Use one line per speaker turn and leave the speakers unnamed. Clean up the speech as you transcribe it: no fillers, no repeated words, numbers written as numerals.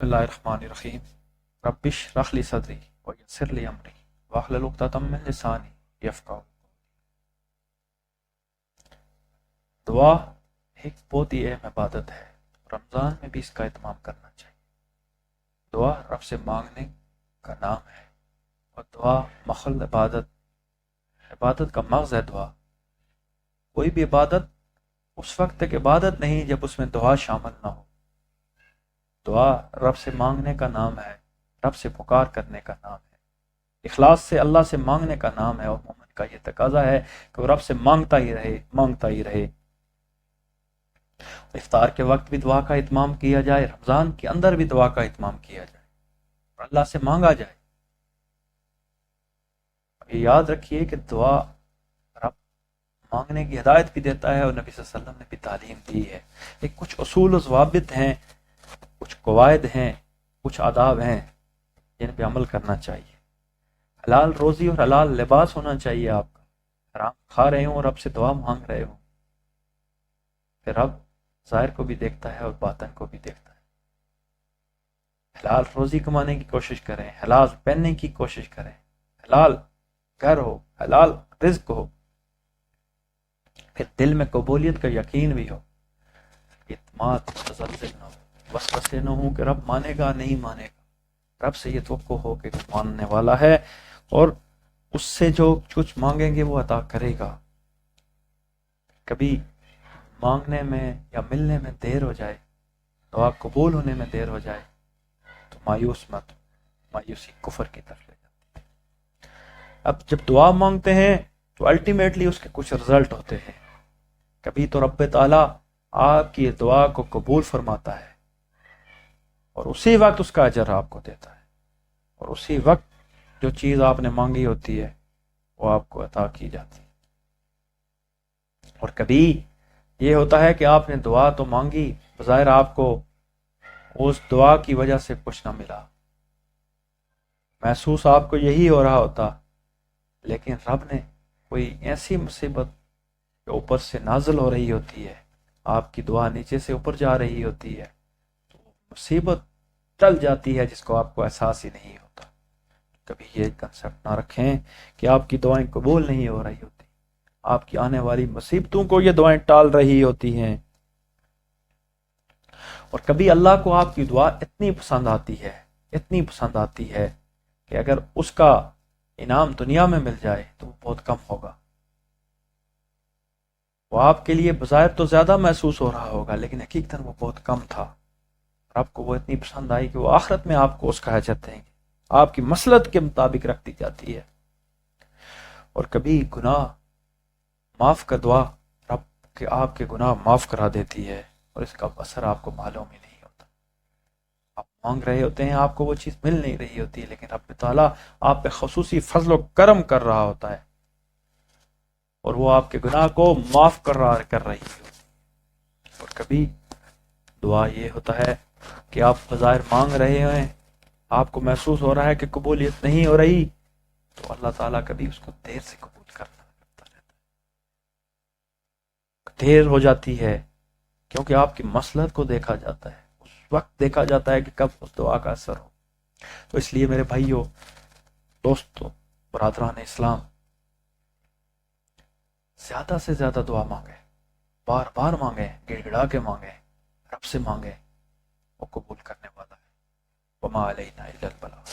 بسم اللہ الرحمن الرحیم رب اشرح لی صدری ویسر لی امری واحلل عقدۃ من لسانی یفقہوا قولی۔ دعا ایک بہت ہی اہم عبادت ہے، رمضان میں بھی اس کا اہتمام کرنا چاہیے۔ دعا رب سے مانگنے کا نام ہے، اور دعا محل عبادت کا مغز ہے۔ دعا کوئی بھی عبادت اس وقت تک عبادت نہیں جب اس میں دعا شامل نہ ہو۔ دعا رب سے مانگنے کا نام ہے، رب سے پکار کرنے کا نام ہے، اخلاص سے اللہ سے مانگنے کا نام ہے، اور مومن کا یہ تقاضا ہے کہ وہ رب سے مانگتا ہی رہے۔ افطار کے وقت بھی دعا کا اہتمام کیا جائے، رمضان کے اندر بھی دعا کا اہتمام کیا جائے اور اللہ سے مانگا جائے۔ یہ یاد رکھیے کہ دعا رب مانگنے کی ہدایت بھی دیتا ہے، اور نبی صلی اللہ علیہ وسلم نے بھی تعلیم دی ہے۔ ایک کچھ اصول و ضوابط ہیں، کچھ قواعد ہیں، کچھ آداب ہیں جن پہ عمل کرنا چاہیے۔ حلال روزی اور حلال لباس ہونا چاہیے آپ کا۔ حرام کھا رہے ہوں اور رب سے دعا مانگ رہے ہوں، پھر رب ظاہر کو بھی دیکھتا ہے اور باطن کو بھی دیکھتا ہے۔ حلال روزی کمانے کی کوشش کریں، حلال پہننے کی کوشش کریں، حلال گھر ہو، حلال رزق ہو، پھر دل میں قبولیت کا یقین بھی ہو، اعتماد متزلزل نہ ہو، وسوسے نہ ہوں کہ رب مانے گا نہیں مانے گا۔ رب سے یہ توقع ہو کہ وہ ماننے والا ہے، اور اس سے جو کچھ مانگیں گے وہ عطا کرے گا۔ کبھی مانگنے میں یا ملنے میں دیر ہو جائے، دعا قبول ہونے میں دیر ہو جائے تو مایوس مت، مایوسی کفر کی طرف لے جاتی ہے۔ اب جب دعا مانگتے ہیں تو الٹیمیٹلی اس کے کچھ رزلٹ ہوتے ہیں۔ کبھی تو رب تعالیٰ آپ کی دعا کو قبول فرماتا ہے، اور اسی وقت اس کا اجر آپ کو دیتا ہے، اور اسی وقت جو چیز آپ نے مانگی ہوتی ہے وہ آپ کو عطا کی جاتی ہے۔ اور کبھی یہ ہوتا ہے کہ آپ نے دعا تو مانگی، بظاہر آپ کو اس دعا کی وجہ سے کچھ نہ ملا، محسوس آپ کو یہی ہو رہا ہوتا، لیکن رب نے کوئی ایسی مصیبت جو اوپر سے نازل ہو رہی ہوتی ہے، آپ کی دعا نیچے سے اوپر جا رہی ہوتی ہے، تو مصیبت ٹل جاتی ہے جس کو آپ کو احساس ہی نہیں ہوتا۔ کبھی یہ کنسپٹ نہ رکھیں کہ آپ کی دعائیں قبول نہیں ہو رہی ہوتی، آپ کی آنے والی مصیبتوں کو یہ دعائیں ٹال رہی ہوتی ہیں۔ اور کبھی اللہ کو آپ کی دعا اتنی پسند آتی ہے کہ اگر اس کا انعام دنیا میں مل جائے تو وہ بہت کم ہوگا۔ وہ آپ کے لیے بظاہر تو زیادہ محسوس ہو رہا ہوگا، لیکن حقیقتاً وہ بہت کم تھا۔ آپ کو وہ اتنی پسند آئی کہ وہ آخرت میں آپ کو اس کا اجر دیں گے، آپ کی مصلحت کے مطابق رکھ دی جاتی ہے۔ اور کبھی گناہ معاف کا دعا رب کے آپ کے گناہ معاف کرا دیتی ہے، اور اس کا اثر آپ کو معلوم ہی نہیں ہوتا۔ آپ مانگ رہے ہوتے ہیں، آپ کو وہ چیز مل نہیں رہی ہوتی، لیکن رب تعالیٰ آپ پہ خصوصی فضل و کرم کر رہا ہوتا ہے، اور وہ آپ کے گناہ کو معاف کر رہی ہوتی ہے۔ اور کبھی دعا یہ ہوتا ہے کہ آپ بظاہر مانگ رہے ہیں، آپ کو محسوس ہو رہا ہے کہ قبولیت نہیں ہو رہی، تو اللہ تعالیٰ کبھی اس کو دیر سے قبول کرتا رہتا ہے۔ دیر ہو جاتی ہے کیونکہ آپ کی مصلحت کو دیکھا جاتا ہے، اس وقت دیکھا جاتا ہے کہ کب اس دعا کا اثر ہو۔ تو اس لیے میرے بھائیوں، دوستوں، برادران اسلام، زیادہ سے زیادہ دعا مانگیں، بار بار مانگیں، گڑ گڑا کے مانگیں، رب سے مانگیں، وہ قبول کرنے والا ہے۔ وما علینا الا البلاغ۔